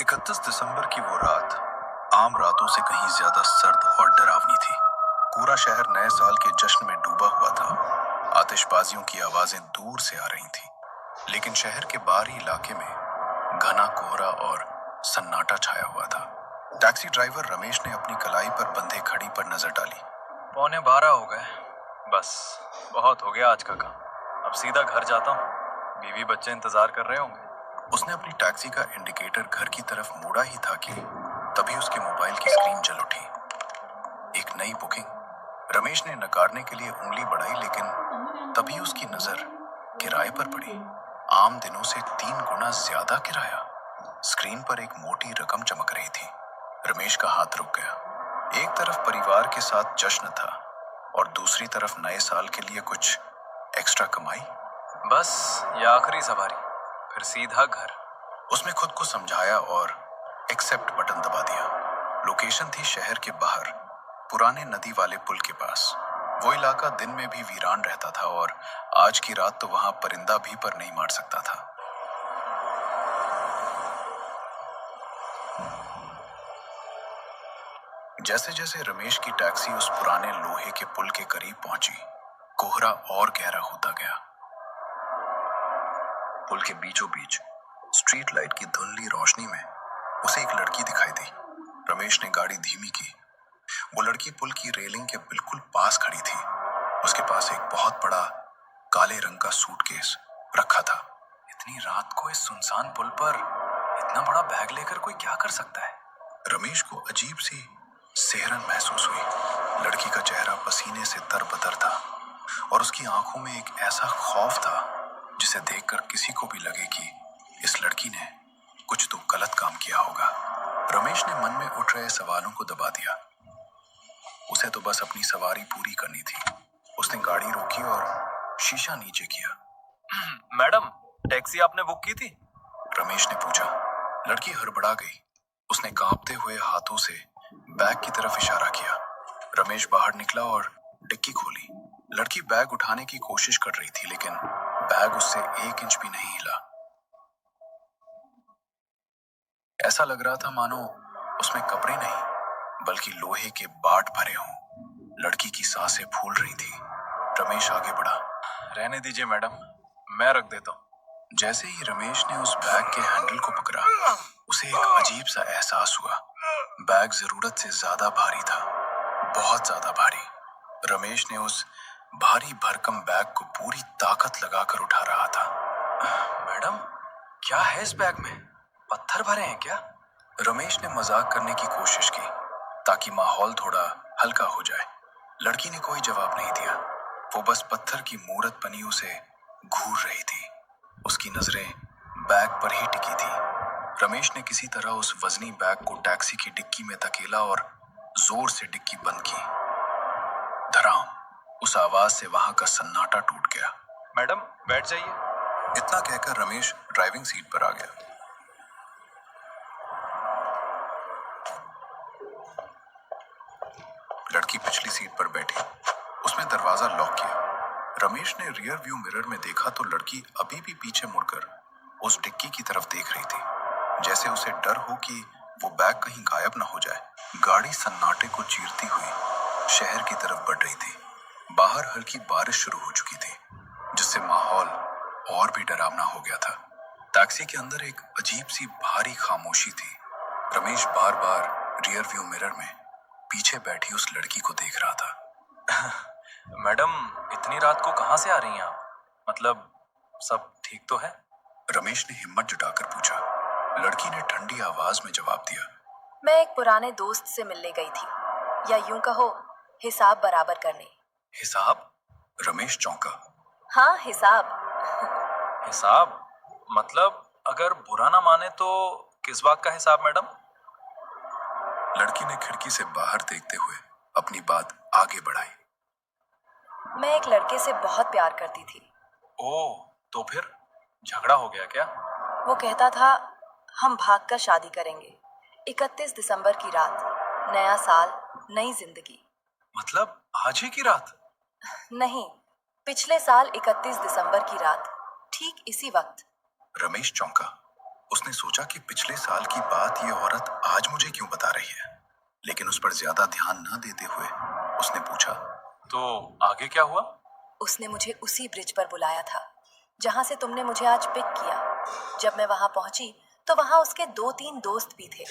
31 दिसंबर की वो रात आम रातों से कहीं ज्यादा सर्द और डरावनी थी। पूरा शहर नए साल के जश्न में डूबा हुआ था। आतिशबाजियों की आवाजें दूर से आ रही थीं, लेकिन शहर के बाहरी इलाके में घना कोहरा और सन्नाटा छाया हुआ था। टैक्सी ड्राइवर रमेश ने अपनी कलाई पर बंधे घड़ी पर नजर डाली। 11:15 हो गए। बस बहुत हो गया आज का काम। अब सीधा घर जाता हूँ। बीवी बच्चे इंतजार कर रहे होंगे। उसने अपनी टैक्सी का इंडिकेटर घर की तरफ मोड़ा ही था कि तभी उसके मोबाइल की स्क्रीन जल उठी। एक नई बुकिंग। रमेश ने नकारने के लिए उंगली बढ़ाई, लेकिन तभी उसकी नजर किराए पर पड़ी। आम दिनों से 3 गुना ज्यादा किराया। स्क्रीन पर एक मोटी रकम चमक रही थी। रमेश का हाथ रुक गया। एक तरफ परिवार के साथ जश्न था और दूसरी तरफ नए साल के लिए कुछ एक्स्ट्रा कमाई। बस ये आखिरी सवारी, फिर सीधा घर। उसने खुद को समझाया और एक्सेप्ट बटन दबा दिया। लोकेशन थी शहर के बाहर, पुराने नदी वाले पुल के पास। वो इलाका दिन में भी वीरान रहता था और आज की रात तो वहां परिंदा भी पर नहीं मार सकता था। जैसे जैसे रमेश की टैक्सी उस पुराने लोहे के पुल के करीब पहुंची, कोहरा और गहरा होता गया। पुल के बीचों बीच स्ट्रीट लाइट की धुंधली रोशनी में उसे एक लड़की दिखाई दी। रमेश ने गाड़ी धीमी की। वो लड़की पुल की रेलिंग के बिल्कुल पास खड़ी थी। उसके पास एक बहुत बड़ा काले रंग का सूटकेस रखा था। इतनी रात को इस सुनसान पुल पर इतना बड़ा बैग लेकर कोई क्या कर सकता है? रमेश को अजीब सी सिहरन महसूस हुई। लड़की का चेहरा पसीने से तरबतर था और उसकी आंखों में एक ऐसा खौफ था जिसे देखकर किसी को भी लगे कि इस लड़की ने कुछ तो गलत काम किया होगा। रमेश ने मन में उठ रहे सवालों को दबा दिया। उसे तो बस अपनी सवारी पूरी करनी थी। उसने गाड़ी रोकी और शीशा नीचे किया। मैडम, टैक्सी आपने बुक की थी? रमेश ने पूछा। लड़की हड़बड़ा गई। उसने कांपते हुए हाथों से बैग की तरफ इशारा किया। रमेश बाहर निकला और डिक्की खोली। लड़की बैग उठाने की कोशिश कर रही थी, लेकिन बैग उससे 1 इंच भी नहीं हिला। ऐसा लग रहा था मानो उसमें कपड़े नहीं बल्कि लोहे के बाट भरे हों। लड़की की सांसें फूल रही थी। रमेश आगे बढ़ा। रहने दीजिए मैडम, मैं रख देता हूँ। जैसे ही रमेश ने उस बैग के हैंडल को पकड़ा, उसे एक अजीब सा एहसास हुआ। बैग जरूरत से ज्यादा भारी था, बहुत ज्यादा भारी। रमेश ने उस भारी भरकम बैग को पूरी ताकत लगाकर उठा रहा था। मैडम, क्या है इस बैग में? पत्थर भरे हैं क्या? रमेश ने मजाक करने की कोशिश की ताकि माहौल थोड़ा हल्का हो जाए। लड़की ने कोई जवाब नहीं दिया। वो बस पत्थर की मूरत बनी उसे घूर रही थी। उसकी नजरें बैग पर ही टिकी थी। रमेश ने किसी तरह उस वजनी बैग को टैक्सी की डिक्की में धकेला और जोर से डिक्की बंद की। धड़ाम, उस आवाज से वहां का सन्नाटा टूट गया। मैडम, बैठ जाइए। इतना कहकर रमेश ड्राइविंग सीट पर आ गया। लड़की पिछली सीट पर बैठी। उसने दरवाजा लॉक किया। रमेश ने रियर व्यू मिरर में देखा तो लड़की अभी भी पीछे मुड़कर उस डिक्की की तरफ देख रही थी, जैसे उसे डर हो कि वो बैग कहीं गायब ना हो जाए। गाड़ी सन्नाटे को चीरती हुई शहर की तरफ बढ़ रही थी। बाहर हल्की बारिश शुरू हो चुकी थी, जिससे माहौल और भी डरावना हो गया था। टैक्सी के अंदर एक अजीब सी भारी खामोशी थी। रमेश बार बार रियर व्यू मिरर में पीछे बैठी उस लड़की को देख रहा था। मैडम, इतनी रात को कहाँ से आ रही हैं आप? मतलब सब ठीक तो है? रमेश ने हिम्मत जुटाकर पूछा। लड़की ने ठंडी आवाज में जवाब दिया। मैं एक पुराने दोस्त से मिलने गई थी, या यूं कहो हिसाब बराबर करने। हिसाब? रमेश चौंका। हाँ, हिसाब। हिसाब? मतलब अगर बुरा ना माने तो किस बात का हिसाब मैडम? लड़की ने खिड़की से बाहर देखते हुए अपनी बात आगे बढ़ाई। मैं एक लड़के से बहुत प्यार करती थी। ओह, तो फिर झगड़ा हो गया क्या? वो कहता था हम भागकर शादी करेंगे। 31 दिसंबर की रात, नया साल, नई जिंदगी। मतलब आज ही की रात? नहीं, पिछले साल 31 दिसंबर की रात, ठीक इसी वक्त। रमेश चौंका। उसने सोचा कि पिछले साल की बात ये औरत आज मुझे क्यों बता रही है, लेकिन उस पर ज्यादा ध्यान न देते हुए उसने पूछा, तो आगे क्या हुआ? उसने मुझे उसी ब्रिज पर बुलाया था जहां से तुमने मुझे आज पिक किया। जब मैं वहां पहुंची तो वहां उसके 2-3 दोस्त भी थे।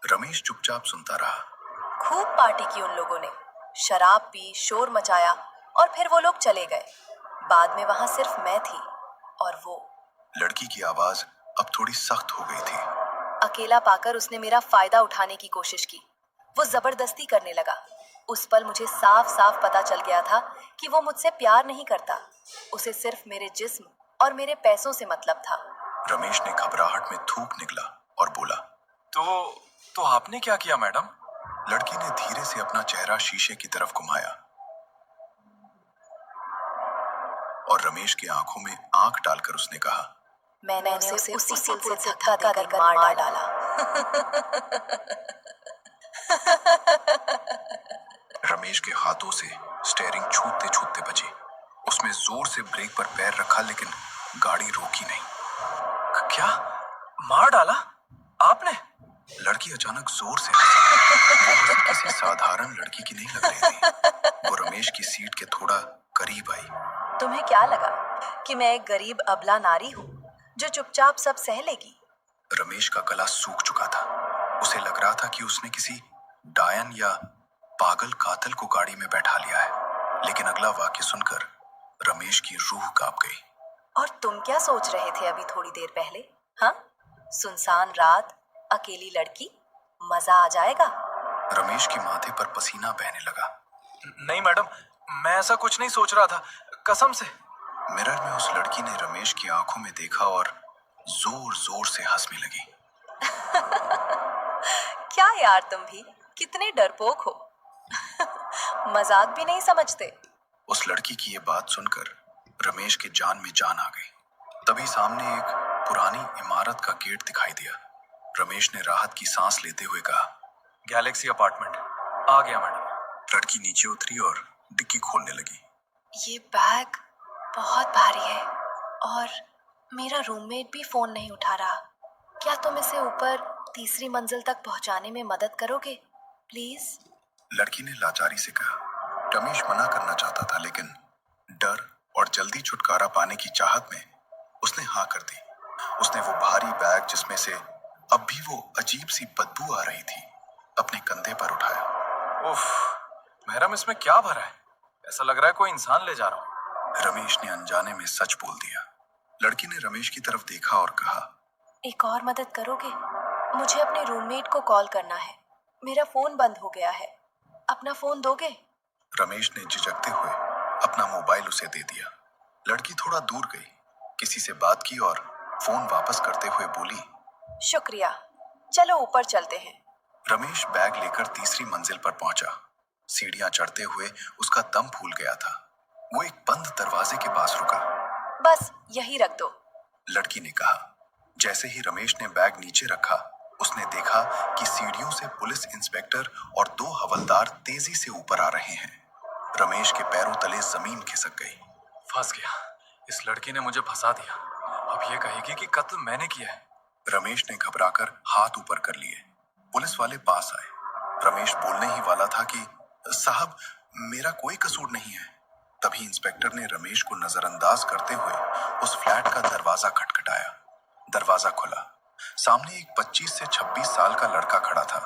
रमेश चुपचाप सुनता रहा। खूब पार्टी की उन लोगों ने, शराब पी, शोर मचाया और फिर वो लोग चले गए। बाद में वहां सिर्फ मैं थी और वो। लड़की की आवाज अब थोड़ी सख्त हो गई थी। अकेला पाकर उसने मेरा फायदा उठाने की कोशिश की। वो जबरदस्ती करने लगा। उस पल मुझे साफ साफ पता चल गया था कि वो मुझसे प्यार नहीं करता। उसे सिर्फ मेरे जिस्म और मेरे पैसों से मतलब था। रमेश ने घबराहट में थूक निकला और बोला, तो आपने क्या किया मैडम? लड़की ने धीरे से अपना चेहरा शीशे की तरफ घुमाया और रमेश की आंखों में आंख डालकर उसने कहा, मैंने उसे उसी पुल से धक्का देकर मार डाला। रमेश के हाथों से स्टीयरिंग छूटते छूटते बची। उसने जोर से ब्रेक पर पैर रखा लेकिन गाड़ी रोकी नहीं। क्या? मार डाला आपने? लड़की अचानक जोर से हंसी। वो हंसी किसी साधारण लड़की की नहीं लग रही थी। वो रमेश की सीट के थोड़ा करीब आई। तुम्हें क्या लगा कि मैं एक गरीब अबला नारी हूँ जो चुपचाप सब सह लेगी? रमेश का गला सूख चुका था। उसे लग रहा था कि उसने किसी डायन या पागल कातिल को गाड़ी में बैठा लिया है। लेकिन अगला वाक्य सुनकर रमेश की रूह कांप गई। और तुम क्या सोच रहे थे अभी थोड़ी देर पहले? हाँ, सुनसान रात, अकेली लड़की, मजा आ जाएगा। रमेश के माथे पर पसीना बहने लगा। नहीं मैडम, मैं ऐसा कुछ नहीं सोच रहा था, कसम से। मिरर में उस लड़की ने रमेश की आंखों में देखा और जोर जोर से हंसने लगी। क्या यार, तुम भी कितने डरपोक हो। मजाक भी नहीं समझते। उस लड़की की ये बात सुनकर रमेश के जान में जान आ गई। तभी सामने एक पुरानी इमारत का गेट दिखाई दिया। रमेश ने राहत की सांस लेते हुए कहा, गैलेक्सी अपार्टमेंट आ गया मैडम। लड़की नीचे उतरी और डिक्की खोलने लगी। ये बैग बहुत भारी है और मेरा रूममेट भी फोन नहीं उठा रहा। क्या तुम इसे ऊपर तीसरी मंजिल तक पहुंचाने में मदद करोगे प्लीज? लड़की ने लाचारी से कहा। रमेश मना करना चाहता था लेकिन डर और जल्दी छुटकारा पाने की चाहत में उसने हाँ कर दी। उसने वो भारी बैग जिसमें से अब भी वो अजीब सी बदबू आ रही थी अपने कंधे पर उठाया। उफ, मैडम इसमें क्या भरा है? ऐसा लग रहा है कोई इंसान ले जा रहा हूँ। रमेश ने अनजाने में सच बोल दिया। लड़की ने रमेश की तरफ देखा और कहा, एक और मदद करोगे? मुझे अपने रूममेट को कॉल करना है। मेरा फोन बंद हो गया है। अपना फोन दोगे? रमेश ने झिझकते हुए अपना मोबाइल उसे दे दिया। लड़की थोड़ा दूर गई, किसी से बात की और फोन वापस करते हुए बोली, शुक्रिया, चलो ऊपर चलते हैं। रमेश बैग लेकर तीसरी मंजिल पर पहुंचा। सीढ़ियां चढ़ते हुए उसका दम फूल गया था। वो एक बंद दरवाजे के पास रुका। बस यही रख दो, लड़की ने कहा। जैसे ही रमेश ने बैग नीचे रखा, उसने देखा कि सीढ़ियों से पुलिस इंस्पेक्टर और 2 हवलदार तेजी से ऊपर आ रहे हैं। रमेश के पैरों तले जमीन खिसक गई। फंस गया, इस लड़की ने मुझे फंसा दिया। अब ये कहेगी कि कत्ल मैंने किया है। रमेश ने घबराकर हाथ ऊपर कर लिए। पुलिस वाले पास आए। रमेश बोलने ही वाला था कि साहब, मेरा कोई कसूर नहीं है। तभी इंस्पेक्टर ने रमेश को नजरअंदाज करते हुए उस फ्लैट का दरवाजा खटखटाया। दरवाजा खुला। सामने एक 25 से 26 साल का लड़का खड़ा था।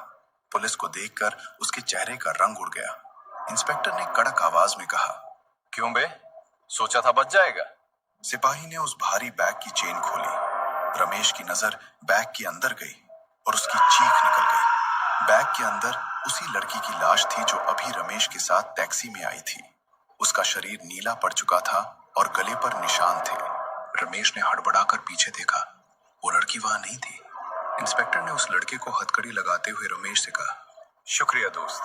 पुलिस को देखकर उसके चेहरे का रंग उड़ गया। इंस्पेक्टर ने कड़क आवाज में कहा, क्यों बे, सोचा था बच जाएगा? सिपाही ने उस भारी बैग की चेन खोली। रमेश की नजर बैग के अंदर गई और उसकी चीख निकल गई। बैग के अंदर उसी लड़की की लाश थी जो अभी रमेश के साथ टैक्सी में आई थी। उसका शरीर नीला पड़ चुका था और गले पर निशान थे। रमेश ने हड़बड़ाकर पीछे देखा। वो लड़की वहां नहीं थी। इंस्पेक्टर ने उस लड़के को हथकड़ी लगाते हुए रमेश से कहा, शुक्रिया दोस्त।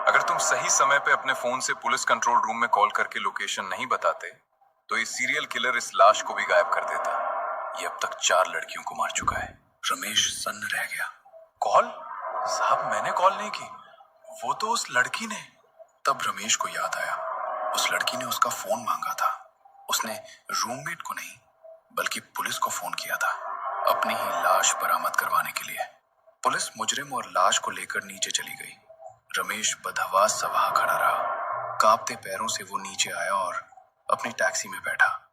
अगर तुम सही समय पे अपने फोन से पुलिस कंट्रोल रूम में कॉल करके लोकेशन नहीं बताते तो ये सीरियल किलर इस लाश को भी गायब कर देता। ये अब तक 4 लड़कियों को मार चुका है। रमेश सन्न रह गया। कॉल? साहब मैंने कॉल नहीं की, वो तो उस लड़की ने। तब रमेश को याद आया, उस लड़की ने उसका फोन मांगा था। उसने रूममेट को नहीं बल्कि पुलिस को फोन किया था। अपनी ही लाश बरामद करवाने के लिए। पुलिस मुजरिम और लाश को लेकर नीचे चली गई। रमेश बदहवास सा वहां खड़ा रहा। कांपते पैरों से वो नीचे आया और अपनी टैक्सी में बैठा।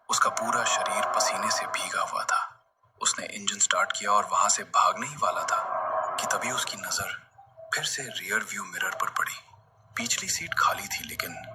उसका पूरा शरीर पसीने से भीगा हुआ था। उसने इंजन स्टार्ट किया और वहां से भागने ही वाला था कि तभी उसकी नजर फिर से रियर व्यू मिरर पर पड़ी। पिछली सीट खाली थी, लेकिन